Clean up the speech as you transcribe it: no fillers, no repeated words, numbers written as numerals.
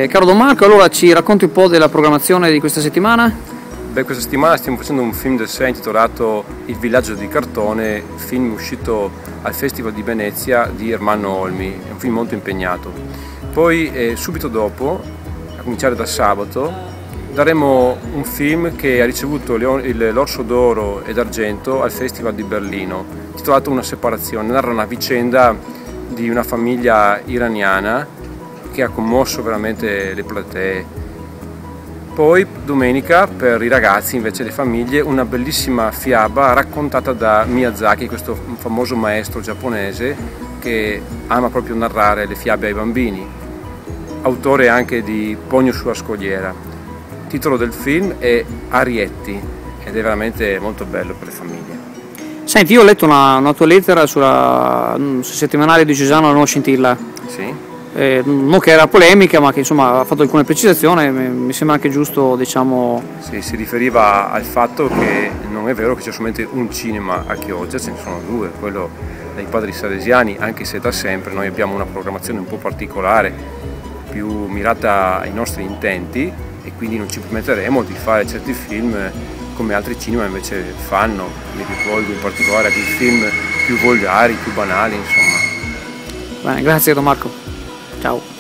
Caro Don Marco, allora ci racconti un po' della programmazione di questa settimana? Beh, questa settimana stiamo facendo un film del 6 intitolato Il villaggio di cartone, film uscito al Festival di Venezia di Ermanno Olmi, è un film molto impegnato. Poi subito dopo, a cominciare da sabato, daremo un film che ha ricevuto l'Orso d'Oro e d'Argento al Festival di Berlino, intitolato Una separazione. Narra una vicenda di una famiglia iraniana che ha commosso veramente le platee. Poi domenica, per i ragazzi invece le famiglie, una bellissima fiaba raccontata da Miyazaki, questo famoso maestro giapponese che ama proprio narrare le fiabe ai bambini, autore anche di Pogno sulla scogliera. Il titolo del film è Arietti ed è veramente molto bello per le famiglie. Senti, io ho letto una tua lettera sul settimanale diocesano La Nuova Scintilla. Sì? Non che era polemica, ma che insomma ha fatto alcune precisazioni, mi sembra anche giusto, diciamo... Sì, si riferiva al fatto che non è vero che c'è solamente un cinema a Chioggia, ce ne sono due, quello dei Padri Salesiani, anche se da sempre noi abbiamo una programmazione un po' particolare, più mirata ai nostri intenti, e quindi non ci permetteremo di fare certi film come altri cinema invece fanno. Mi rivolgo in particolare a quei film più volgari, più banali, insomma. Bene, grazie Don Marco. Ciao.